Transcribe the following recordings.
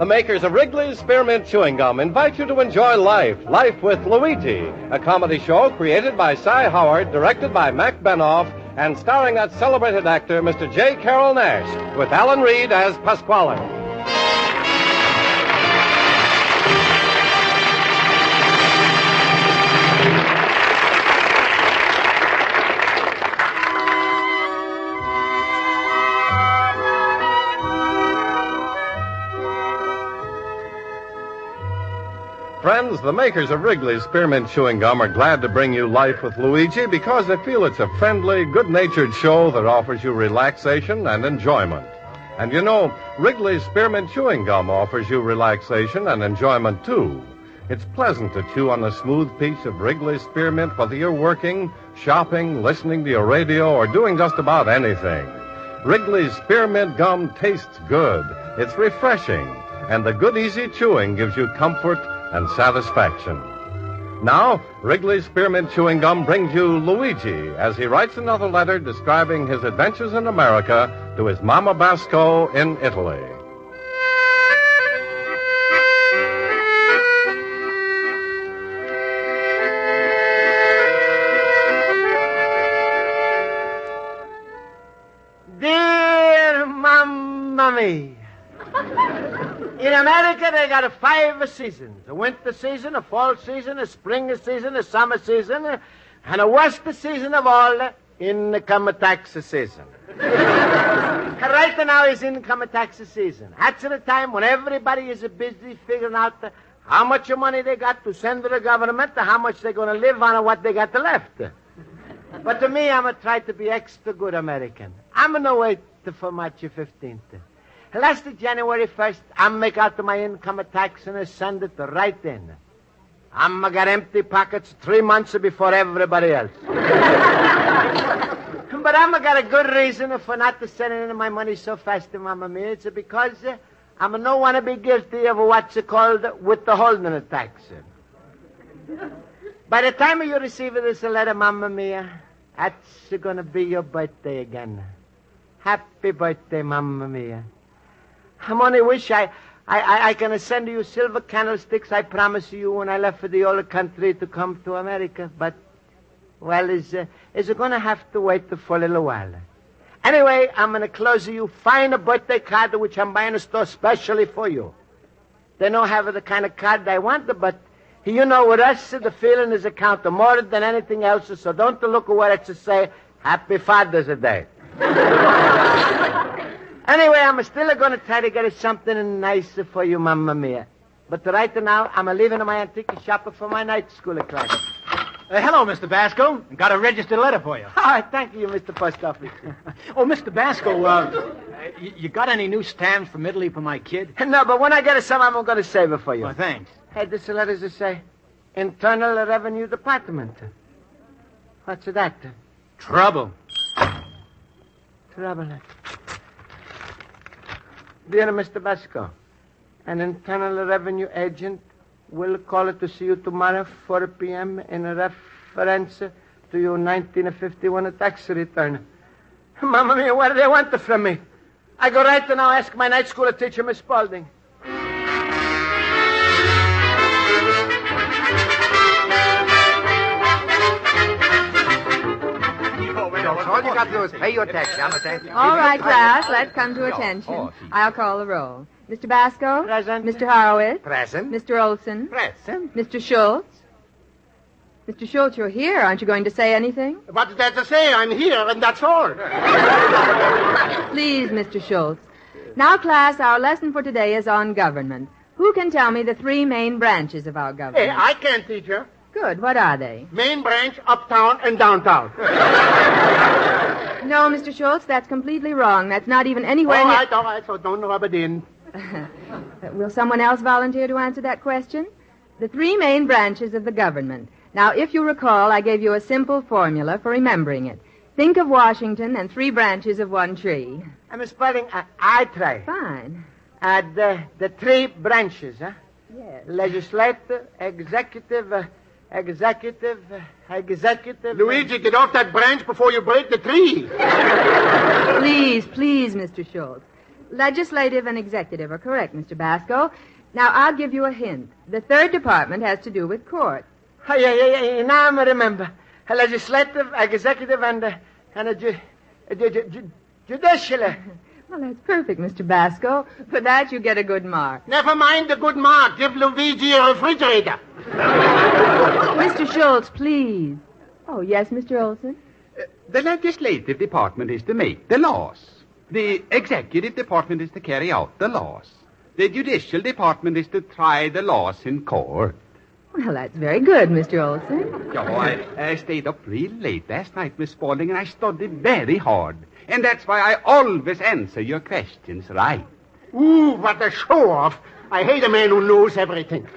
makers of Wrigley's Spearmint Chewing Gum invite you to enjoy Life with Luigi, a comedy show created by Cy Howard, directed by Mac Benoff, and starring that celebrated actor, Mr. J. Carroll Nash, with Alan Reed as Pasquale. Friends, the makers of Wrigley's Spearmint Chewing Gum are glad to bring you Life with Luigi because they feel it's a friendly, good-natured show that offers you relaxation and enjoyment. And you know, Wrigley's Spearmint Chewing Gum offers you relaxation and enjoyment, too. It's pleasant to chew on a smooth piece of Wrigley's Spearmint whether you're working, shopping, listening to your radio, or doing just about anything. Wrigley's Spearmint Gum tastes good. It's refreshing. And the good, easy chewing gives you comfort and satisfaction. Now, Wrigley's Spearmint Chewing Gum brings you Luigi as he writes another letter describing his adventures in America to his Mama Basco in Italy. Dear Mamma Mia. In America, they got 5 seasons. A winter season, a fall season, a spring season, a summer season, and a worst season of all, income tax season. Right now is income tax season. That's the time when everybody is busy figuring out how much money they got to send to the government, how much they're going to live on, and what they got left. But to me, I'm going to try to be extra good American. I'm going to wait for March 15th. Last January 1st, I'm make out my income tax and send it right in. I'm got empty pockets 3 months before everybody else. But I'm got a good reason for not to send in my money so fast, Mamma Mia. It's because I'm no want to be guilty of what's called withholding a tax. By the time you receive this letter, Mamma Mia, that's going to be your birthday again. Happy birthday, Mamma Mia. I'm only wish I can send you silver candlesticks I promised you when I left for the old country to come to America. But, well, is going to have to wait for a little while. Anyway, I'm going to close you fine a birthday card which I'm buying a store specially for you. They don't have the kind of card I want, but you know, with us, the feeling is a count more than anything else, so don't look at what it say, Happy Father's Day. Anyway, I'm still going to try to get something nice for you, Mamma Mia. But right now, I'm leaving my antique shop for my night school class. Hello, Mr. Basco. Got a registered letter for you. Oh, thank you, Mr. Post Office. Oh, Mr. Basco, you got any new stamps from Italy for my kid? No, but when I get some, I'm going to save it for you. Oh, thanks. Hey, this letter does say Internal Revenue Department. What's that? Trouble. Trouble. Dear Mr. Basco, an Internal Revenue agent will call to see you tomorrow, 4 p.m., in reference to your 1951 tax return. Mamma Mia, what do they want from me? I go right now ask my night school teacher, Miss Spaulding. All you got to do is pay your tax, you understand? All right, class, let's come to attention. I'll call the roll. Mr. Basco? Present. Mr. Horowitz? Present. Mr. Olson? Present. Mr. Schultz? Mr. Schultz, you're here. Aren't you going to say anything? What's that to say? I'm here, and that's all. Please, Mr. Schultz. Now, class, our lesson for today is on government. Who can tell me the 3 main branches of our government? Hey, I can, teacher. Good. What are they? Main branch, uptown, and downtown. No, Mr. Schultz, that's completely wrong. That's not even anywhere All right, so don't rub it in. Will someone else volunteer to answer that question? The 3 main branches of the government. Now, if you recall, I gave you a simple formula for remembering it. Think of Washington and 3 branches of one tree. Miss Spaulding, I try. Fine. The 3 branches, huh? Yes. Legislative, executive... Luigi, get off that branch before you break the tree. Please, Mr. Schultz. Legislative and executive are correct, Mr. Basco. Now, I'll give you a hint. The third department has to do with court. Oh, yeah. Now I remember. A legislative, executive, and a judicial. Well, that's perfect, Mr. Basco. For that, you get a good mark. Never mind the good mark. Give Luigi a refrigerator. Mr. Schultz, please. Oh, yes, Mr. Olson? The legislative department is to make the laws. The executive department is to carry out the laws. The judicial department is to try the laws in court. Well, that's very good, Mr. Olson. I stayed up real late last night, Miss Spaulding, and I studied very hard. And that's why I always answer your questions right. Ooh, what a show-off. I hate a man who knows everything.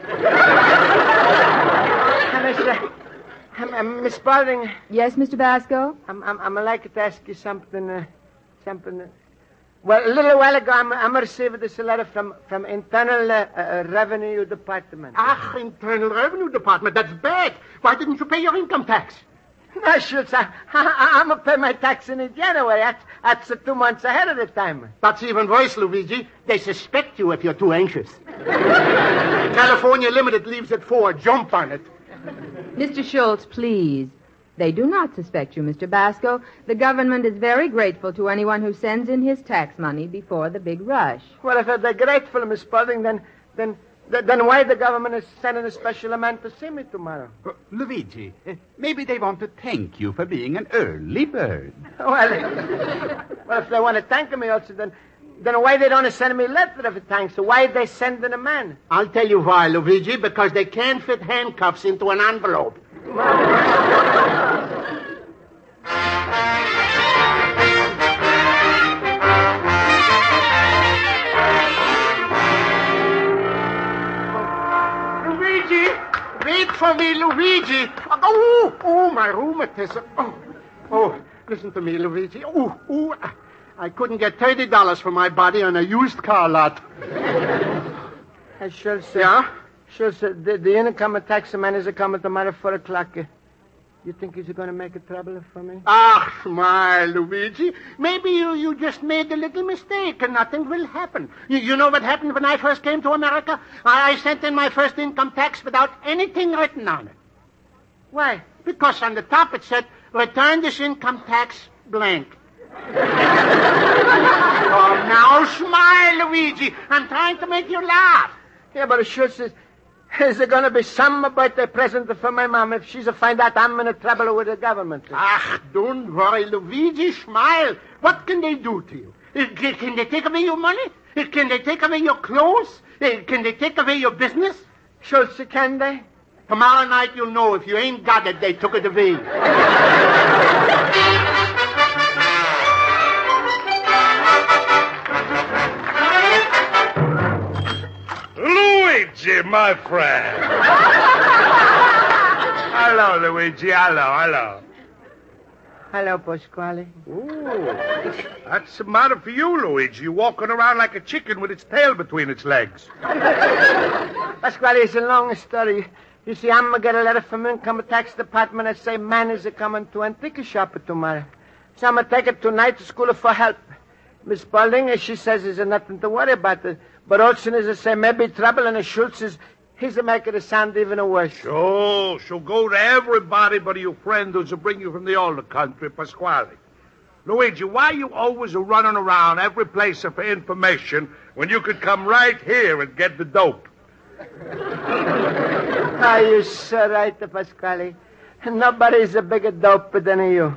Miss Spaulding. Yes, Mr. Basco? I'm like to ask you something. Well, a little while ago, I received this letter from Internal Revenue Department. Internal Revenue Department. That's bad. Why didn't you pay your income tax? No, Schultz, I'm going to pay my tax in January. That's 2 months ahead of the time. That's even worse, Luigi. They suspect you if you're too anxious. California Limited leaves at 4. Jump on it. Mr. Schultz, please. They do not suspect you, Mr. Basco. The government is very grateful to anyone who sends in his tax money before the big rush. Well, if they're grateful, Miss Spaulding, then why the government is sending a special man to see me tomorrow? Luigi, maybe they want to thank you for being an early bird. Well, if they want to thank me also, then why they don't send me a letter of thanks? So why they sending a man? I'll tell you why, Luigi, because they can't fit handcuffs into an envelope. Luigi! Wait for me, Luigi! Oh, my rheumatism. Oh, listen to me, Luigi. I couldn't get $30 for my body on a used car lot. Schultz. Yeah? Schultz, the income tax man is coming tomorrow at 4 o'clock. You think he's going to make a trouble for me? My Luigi. Maybe you just made a little mistake and nothing will happen. You know what happened when I first came to America? I sent in my first income tax without anything written on it. Why? Because on the top it said, return this income tax blank. Now smile, Luigi. I'm trying to make you laugh. Yeah, but Schultz, is there going to be something about the present for my mom if she's to find out I'm in trouble with the government? Don't worry, Luigi. Smile. What can they do to you? Can they take away your money? Can they take away your clothes? Can they take away your business? Schultz, can they? Tomorrow night you'll know. If you ain't got it, they took it away. Luigi, my friend. Hello, Luigi. Hello. Hello, Pasquale. Ooh, that's the matter for you, Luigi. You're walking around like a chicken with its tail between its legs. Pasquale, it's a long story. You see, I'm going to get a letter from Income Tax Department that say man is coming to antique shop tomorrow. So I'm going to take it tonight to school for help. Miss Spaulding, she says there's nothing to worry about. But Olson is to say maybe trouble, and Schultz is he's to make it sound even worse. Sure, she'll go to everybody but your friend who's to bring you from the older country, Pasquale. Luigi, why are you always running around every place for information when you could come right here and get the dope? You're so right, Pasquale. Nobody's a bigger dope than you.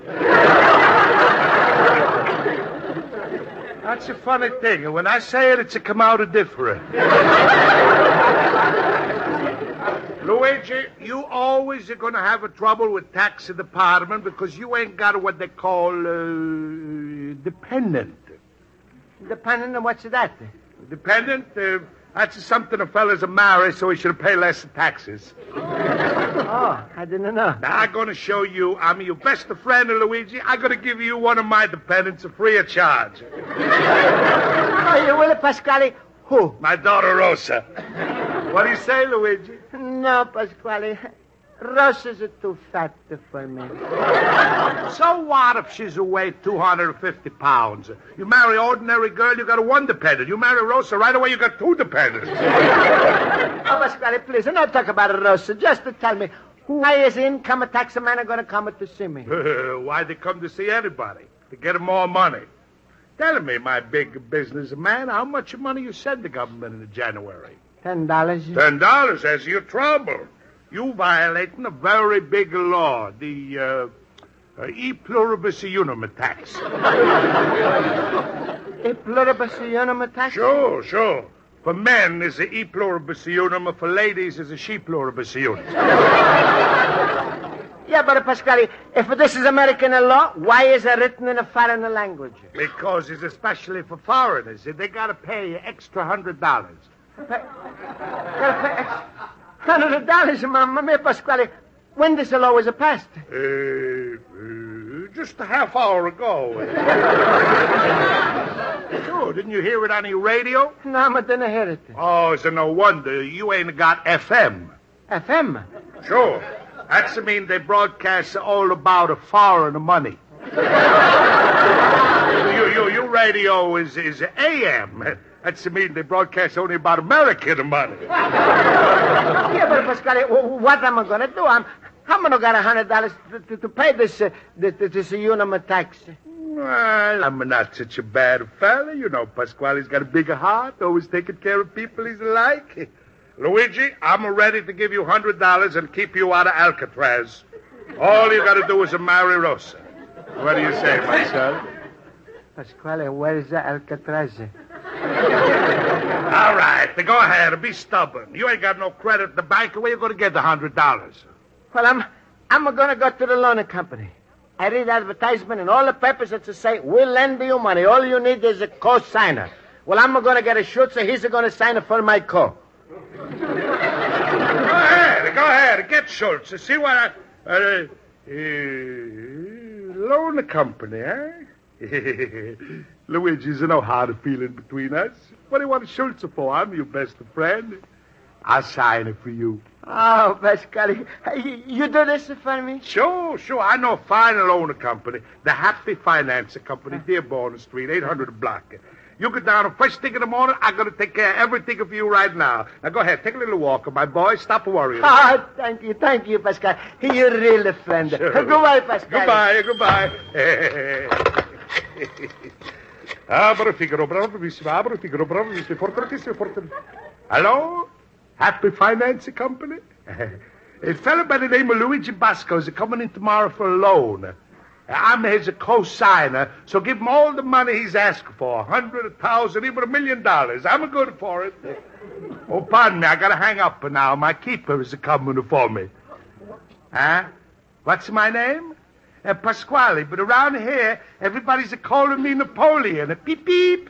That's a funny thing, and when I say it, it's a come out different. Luigi, you always are going to have a trouble with tax department because you ain't got what they call dependent. Dependent on what's that? Dependent? That's something a fella's a marry, so he should pay less taxes. Oh, I didn't know. Now, I'm going to show you I'm your best friend, Luigi. I'm going to give you one of my dependents free of charge. Oh, you will, Pasquale? Who? My daughter, Rosa. What do you say, Luigi? No, Pasquale. Rosa's too fat for me. So what if she's weighed 250 pounds? You marry ordinary girl, you got a one dependent. You marry Rosa, right away you got two dependents. Oh, Pasquale, please, don't talk about Rosa. Just to tell me, why is the income tax man going to come to see me? Why they come to see anybody? To get more money. Tell me, my big businessman, how much money you send the government in January? $10. $10, that's your trouble. You violating a very big law, the e pluribus unum tax. E pluribus unum tax? Sure. For men is a e pluribus unum, for ladies is a she pluribus unum. Yeah, but Pasquale, if this is American law, why is it written in a foreign language? Because it's especially for foreigners. They got to pay you extra $100. Gotta pay $100, Mamma Pasquale. When this law was passed? Just a half hour ago. Sure, didn't you hear it on the radio? No, I didn't hear it. Oh, it's no wonder. You ain't got FM. FM? Sure. That's mean they broadcast all about a foreign money. Your radio is AM. That's mean they broadcast only about American money. Yeah, but Pasquale, what am I going to do? I'm going to get $100 to pay this unum tax. Well, I'm not such a bad fella. You know, Pasquale's got a bigger heart, always taking care of people he's like. Luigi, I'm ready to give you $100 and keep you out of Alcatraz. All you got to do is marry Rosa. What do you say, my son? Pasquale, where is Alcatraz? All right, then go ahead and be stubborn. You ain't got no credit at the bank. Where you going to get the $100? Well, I'm going to go to the loan company. I read advertisement in all the papers that say, we'll lend you money. All you need is a co-signer. Well, I'm going to get a Schultz, so he's going to sign it for my co. Go ahead, get Schultz. See what loan company, eh? Luigi's no hard feeling between us. What do you want Schultz for? I'm your best friend. I'll sign it for you. Oh, Pasquale, you do this for me? Sure. I know a fine loan company. The Happy Finance Company, Dearborn Street, 800 block. You go down, and first thing in the morning, I'm going to take care of everything for you right now. Now, go ahead, take a little walk, my boy. Stop worrying. Oh, thank you, Pasquale. You're really a friend. Sure. Goodbye, Pasquale. Goodbye. Hello? Happy Finance Company? A fellow by the name of Luigi Basco is coming in tomorrow for a loan. I'm his co-signer, so give him all the money he's asked for. 100, 1,000, even $1 million. I'm good for it. Oh, pardon me, I gotta hang up now. My keeper is coming for me. Huh? What's my name? Pasquale, but around here, everybody's calling me Napoleon. Beep, beep.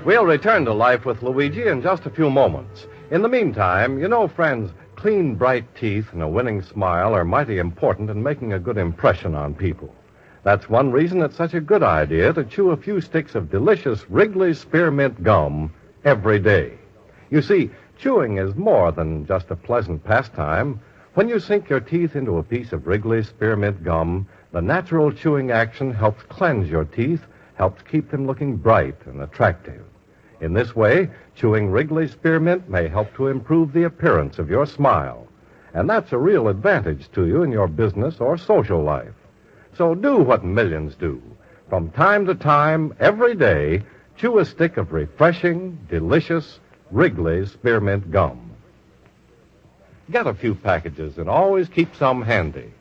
We'll return to life with Luigi in just a few moments. In the meantime, you know, friends, clean, bright teeth and a winning smile are mighty important in making a good impression on people. That's one reason it's such a good idea to chew a few sticks of delicious Wrigley's Spearmint gum every day. You see, chewing is more than just a pleasant pastime. When you sink your teeth into a piece of Wrigley's Spearmint gum, the natural chewing action helps cleanse your teeth, helps keep them looking bright and attractive. In this way, chewing Wrigley's Spearmint may help to improve the appearance of your smile. And that's a real advantage to you in your business or social life. So do what millions do. From time to time, every day, chew a stick of refreshing, delicious Wrigley's Spearmint gum. Get a few packages and always keep some handy.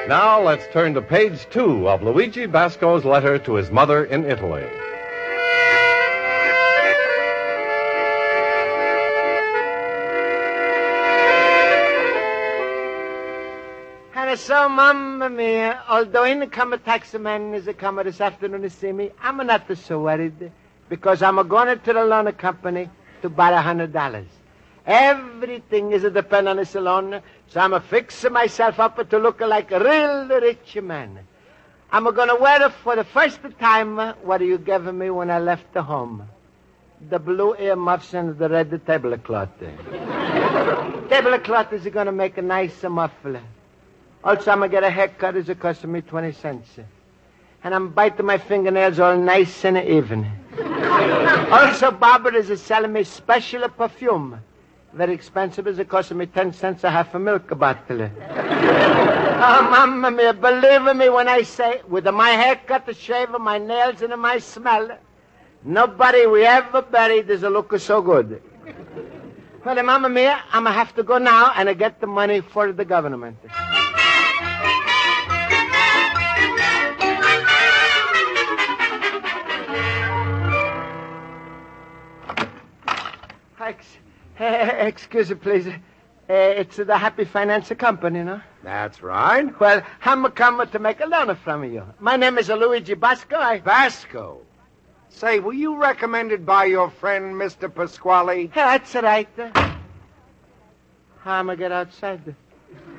Now let's turn to page 2 of Luigi Basco's letter to his mother in Italy. And So, Mamma mia, although income tax man is a come this afternoon to see me, I'm not so worried because I'm going to the loan company to borrow $100. Everything is a depend on this loan, so I'm fixing myself up to look like a real rich man. I'm going to wear it for the first time what you gave me when I left the home. The blue earmuffs and the red tablecloth. Tablecloth is going to make a nice muffler. Also, I'm going to get a haircut. It's costing me 20 cents. And I'm biting my fingernails all nice and even. Also, Barbara is selling me special perfume. Very expensive. It's costing me 10 cents a half a milk bottle. Oh, Mamma mia, believe me when I say, with my haircut, the shave, my nails, and my smell, nobody we ever buried is looking so good. Well, Mamma mia, I'm going to have to go now and get the money for the government. Excuse me, please. It's the Happy Finance Company, no? That's right. Well, I'm coming to make a loan from you. My name is Luigi Basco. Basco. Say, were you recommended by your friend, Mr. Pasquale? That's right. How am I get outside?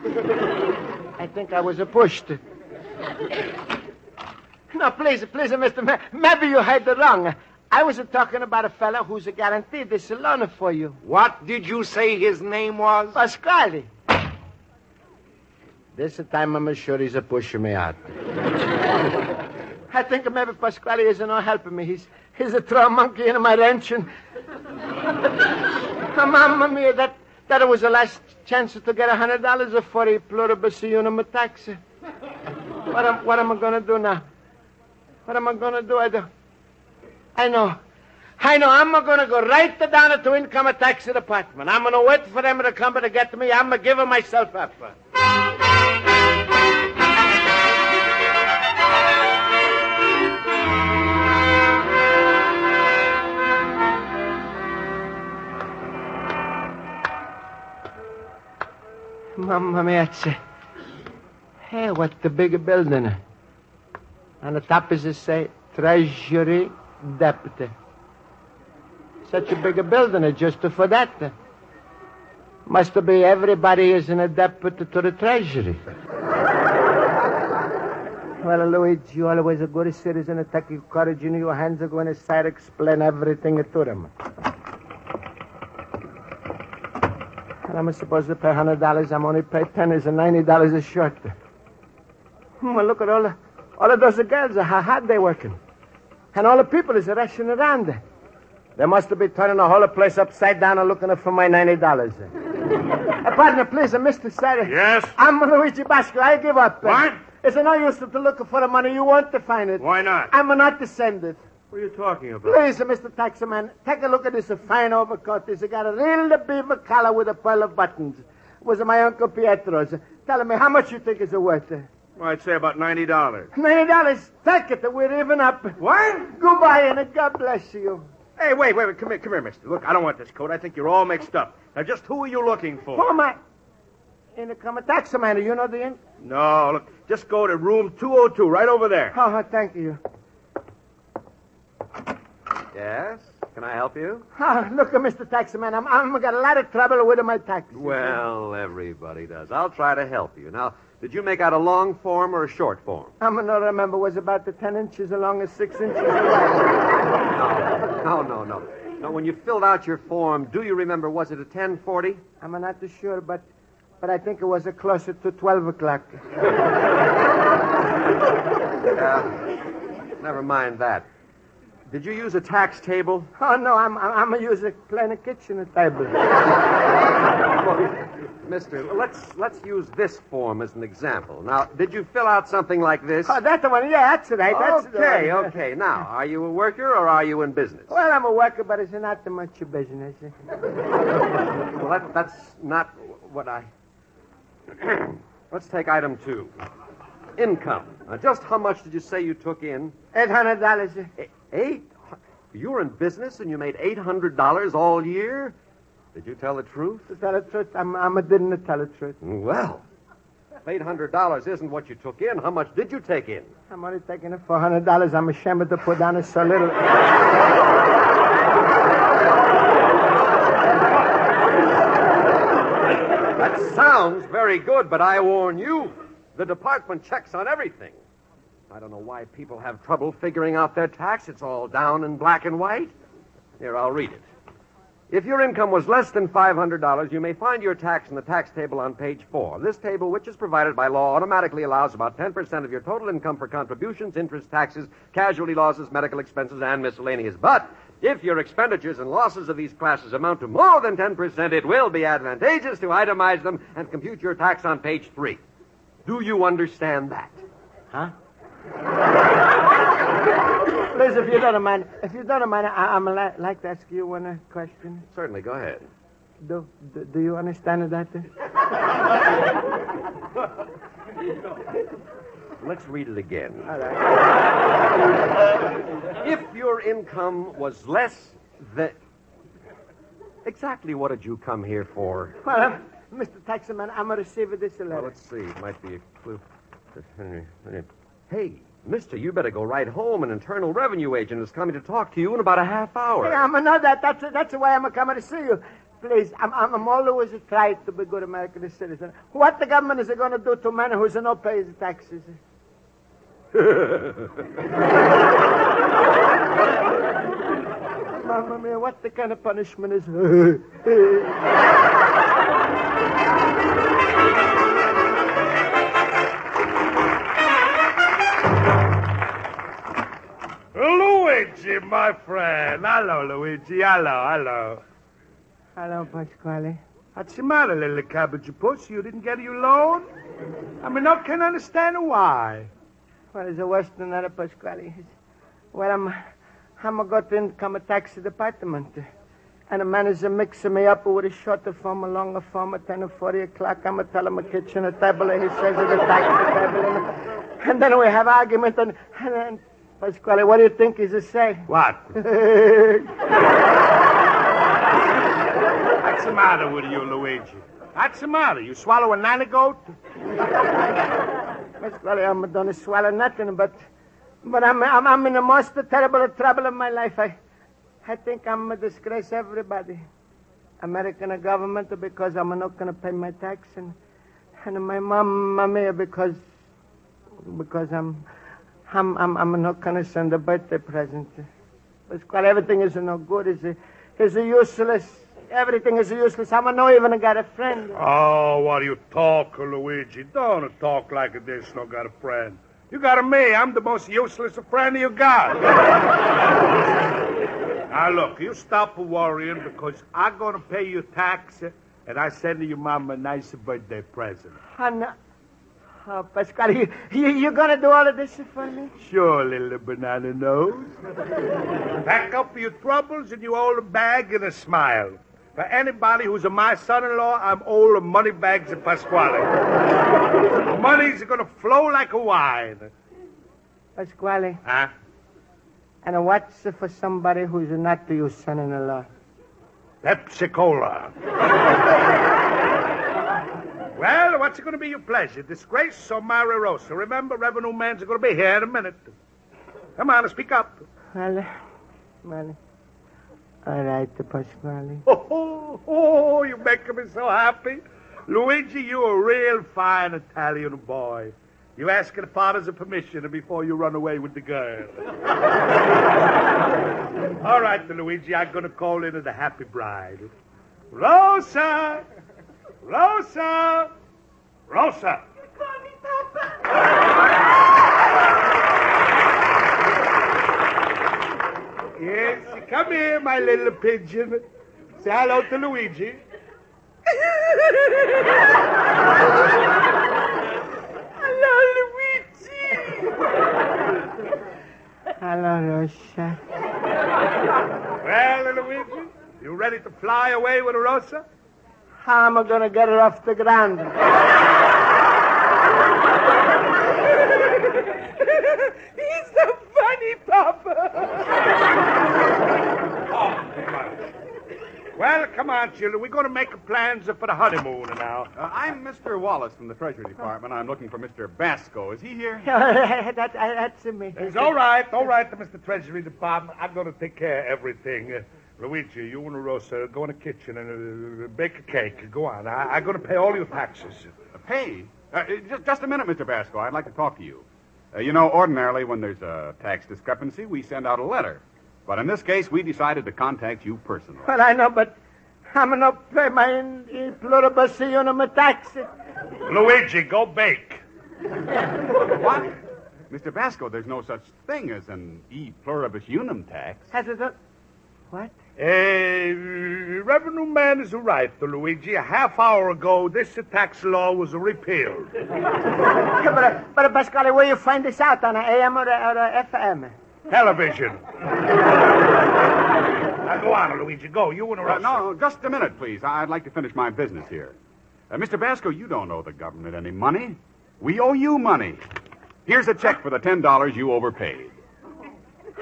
I think I was pushed. No, please, mister. Maybe you heard it wrong. I was talking about a fellow who's guaranteed this loan for you. What did you say his name was? Pasquale. This time I'm sure he's pushing me out. I think maybe Pasquale isn't no helping me. He's a throw monkey in my wrench. And... Mamma mia, that was the last chance to get $100 for a pluribus unum tax. What am I going to do now? What am I going to do? I know. I'm going to go right down to income tax department. I'm going to wait for them to come to get me. I'm going to give myself up. Mamma mia, hey, what the big building? On the top is it say, Treasury Deputy. Such a big building just for that. Must be everybody is in a deputy to the Treasury. Well, Luigi, you always a good citizen. Take your courage in your hands and go inside explain everything to them. And I'm supposed to pay $100. I'm only pay $10 and $90 short. Well, look at all of those girls. How hard they working. And all the people is rushing around. They must be turning the whole place upside down and looking for my $90. Partner, please, Mr. Sarah. Yes? I'm Luigi Basco. I give up. What? It's no use to look for the money. You want to find it. Why not? I'm not to send it. What are you talking about? Please, Mr. Taxman, take a look at this fine overcoat. It's got a real beaver collar with a pearl of buttons. It was my Uncle Pietro's. Tell me, how much you think it's worth? Well, I'd say about $90. $90? Take it. We're even up. What? Goodbye, and God bless you. Hey, wait. Come here, mister. Look, I don't want this coat. I think you're all mixed up. Now, just who are you looking for? Who am I? In the taxi man. You know the inn? No, look, just go to room 202, right over there. Oh, thank you. Yes? Can I help you? Oh, look, Mr. Taximan, I'm got a lot of trouble with my taxi. Well, everybody does. I'll try to help you. Now, did you make out a long form or a short form? I'm going to remember. Was about the 10 inches long and 6 inches wide. No. Now, when you filled out your form, do you remember, was it a 1040? I'm not too sure, but I think it was closer to 12 o'clock. Never mind that. Did you use a tax table? Oh, no, I'm using a plain kitchen table. Well, mister, let's use this form as an example. Now, did you fill out something like this? Oh, that one, yeah, that's right. That's Okay. Now, are you a worker or are you in business? Well, I'm a worker, but it's not too much business. Well, that's not what I... Let's take item 2. Income. Now, just how much did you say you took in? $800. You were in business and you made $800 all year? Did you tell the truth? To tell the truth, I didn't tell the truth. Well, $800 isn't what you took in. How much did you take in? I'm only taking it for $100. I'm ashamed to put down so little. That sounds very good, but I warn you, the department checks on everything. I don't know why people have trouble figuring out their tax. It's all down in black and white. Here, I'll read it. If your income was less than $500, you may find your tax in the tax table on page 4. This table, which is provided by law, automatically allows about 10% of your total income for contributions, interest, taxes, casualty losses, medical expenses, and miscellaneous. But if your expenditures and losses of these classes amount to more than 10%, it will be advantageous to itemize them and compute your tax on page 3. Do you understand that? Huh? Please, if you don't mind, I'm like to ask you one question. Certainly, go ahead. Do you understand that? Let's read it again. All right. If your income was less than... Exactly what did you come here for? Well, Mr. Taxman, I'm receiving this letter. Well, let's see. It might be a clue. Hey, mister, you better go right home. An Internal Revenue agent is coming to talk to you in about a half hour. Hey, I know that. That's why I'm coming to see you. Please, I'm always trying to be a good American citizen. What the government is going to do to a man who's not pay his taxes? Mamma mia, what the kind of punishment is? Luigi, my friend. Hello, Luigi. Hello. Hello, Pasquale. What's the matter, little cabbage puss? You didn't get your loan? I mean, I can't understand why. Well, it's worse than that, Pasquale. Well, I'm going to income tax department. And the manager mixing me up with a shorter form, a longer form, at 10 or 40 o'clock. I'm going to tell him a kitchen, a table, and he says it's a tax table. And then we have argument, and Pasquale, what do you think he's say? What? What's the matter with you, Luigi? What's the matter? You swallow a nanny goat? Pasquale, I'm not going to swallow nothing, but I'm in the most terrible trouble of my life. I think I'm going to disgrace everybody. American government because I'm not going to pay my tax, and my mom, because I'm not going to send a birthday present. Pasquale, everything is no good. It's useless. Everything is useless. I'm not even got a friend. Oh, what are you talking, Luigi? Don't talk like this. No got a friend. You got me. I'm the most useless friend you got. Now, look, you stop worrying because I'm going to pay you tax and I send your mom a nice birthday present. Oh, Pasquale, you going to do all of this for me? Sure, little banana nose. Pack up your troubles in your old bag and a smile. For anybody who's my son-in-law, I'm old money bags of Pasquale. Money's going to flow like a wine. Pasquale. Huh? And what's for somebody who's not your son-in-law? Pepsi-Cola. Well, what's it going to be your pleasure? Disgrace or marry Rosa? Remember, revenue man's going to be here in a minute. Come on, speak up. Well, all right, Pasquale. Oh, you make me so happy. Luigi, you're a real fine Italian boy. You ask the father's permission before you run away with the girl. All right, Luigi, I'm going to call in the happy bride. Rosa! Rosa! Rosa! Call me Papa. Yes, come here, my little pigeon. Say hello to Luigi. Hello, Luigi. Hello, Rosa. Well, Luigi, you ready to fly away with Rosa? How am I going to get her off the ground? He's so funny, Papa. Well, come on, children. We're going to make plans for the honeymoon now. I'm Mr. Wallace from the Treasury Department. I'm looking for Mr. Basco. Is he here? That's me. It's all right, Mr. Treasury Department. I'm going to take care of everything. Luigi, you and Rosa go in the kitchen and bake a cake. Go on. I'm going to pay all your taxes. Pay? Just a minute, Mr. Basco. I'd like to talk to you. You know, ordinarily when there's a tax discrepancy, we send out a letter. But in this case, we decided to contact you personally. Well, I know, but I'm going to pay my pluribus unum tax. Luigi, go bake. What? Mr. Basco, there's no such thing as an e pluribus unum tax. What? Revenue man is right, Luigi. A half hour ago, this tax law was repealed. But Pasquale, where you find this out, on the AM or the FM? Television. Now, go on, Luigi. Go. You and Rosa. No, just a minute, please. I'd like to finish my business here. Mr. Basco, you don't owe the government any money. We owe you money. Here's a check for the $10 you overpaid.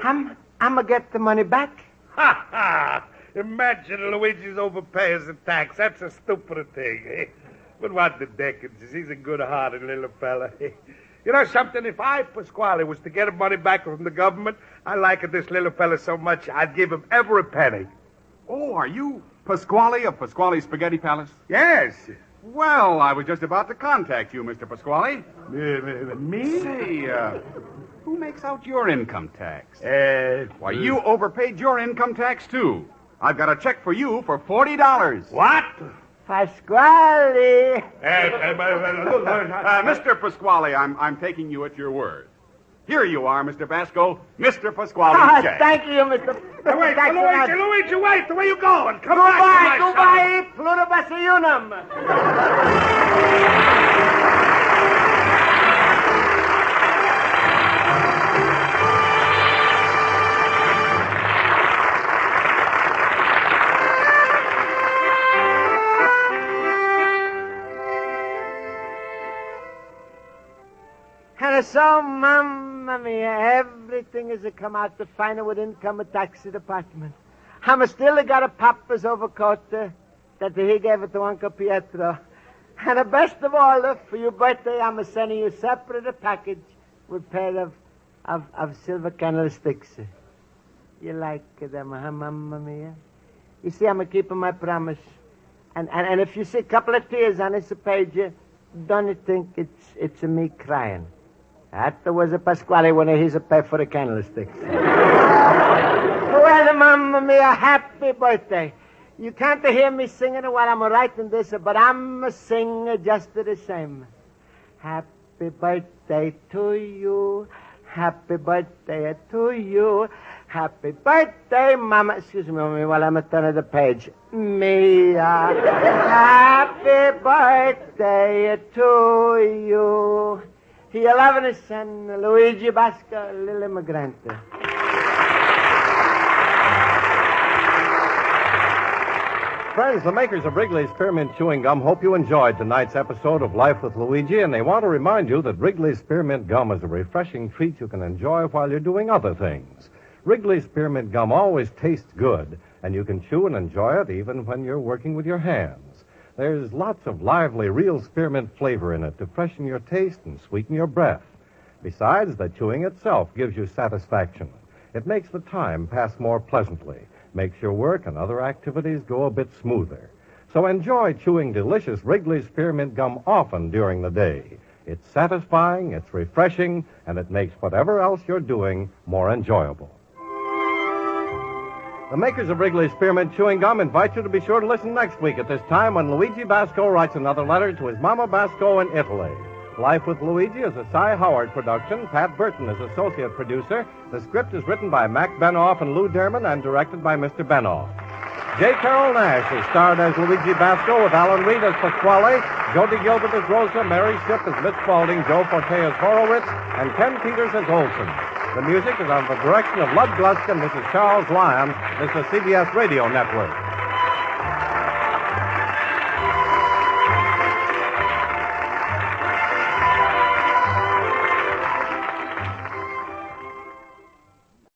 I'm going to get the money back. Ha ha! Imagine Luigi's overpaying the tax. That's a stupid thing. But what the dickens? He's a good-hearted little fella. You know something? If I, Pasquale, was to get money back from the government, I like this little fella so much, I'd give him every penny. Oh, are you Pasquale of Pasquale's Spaghetti Palace? Yes. Well, I was just about to contact you, Mr. Pasquale. Me? Say, who makes out your income tax? Why, you overpaid your income tax, too. I've got a check for you for $40. What? Pasquale. Mr. Pasquale, I'm taking you at your word. Here you are, Mr. Basco. Mr. Pasquale's check. Thank you, Mr. Wait, Luigi, wait. Where you going? Come back. Goodbye, pluribus unum. And so, Mamma Mia, everything has come out to find out with income tax department. I'm still got a papa's overcoat that he gave it to Uncle Pietro. And the best of all, for your birthday, I'm sending you a separate package with a pair of silver candlesticks. You like them, huh, Mamma Mia? You see, I'm keeping my promise. And if you see a couple of tears on this page, don't you think it's me crying? That was a Pasquale when he's a pay for the candlesticks. Well, Mamma Mia, happy birthday. You can't hear me singing while I'm writing this, but I'm singing just the same. Happy birthday to you. Happy birthday to you. Happy birthday, Mama. Excuse me, Mommy, while I'm turning the page. Mia. Happy birthday to you. Your loving son, Luigi Basco, Little Immigrant. Friends, the makers of Wrigley's Spearmint Chewing Gum hope you enjoyed tonight's episode of Life with Luigi, and they want to remind you that Wrigley's Spearmint Gum is a refreshing treat you can enjoy while you're doing other things. Wrigley's Spearmint Gum always tastes good, and you can chew and enjoy it even when you're working with your hands. There's lots of lively, real spearmint flavor in it to freshen your taste and sweeten your breath. Besides, the chewing itself gives you satisfaction. It makes the time pass more pleasantly, makes your work and other activities go a bit smoother. So enjoy chewing delicious Wrigley's Spearmint Gum often during the day. It's satisfying, it's refreshing, and it makes whatever else you're doing more enjoyable. The makers of Wrigley's Spearmint Chewing Gum invite you to be sure to listen next week at this time when Luigi Basco writes another letter to his Mama Basco in Italy. Life with Luigi is a Cy Howard production. Pat Burton is associate producer. The script is written by Mac Benoff and Lou Derman and directed by Mr. Benoff. J. Carroll Nash is starred as Luigi Basco with Alan Reed as Pasquale, Jody Gilbert as Rosa, Mary Shipp as Miss Spaulding, Joe Forte as Horowitz, and Ken Peters as Olson. The music is under the direction of Lud Gluskin. This is Charles Lyon. This is CBS Radio Network.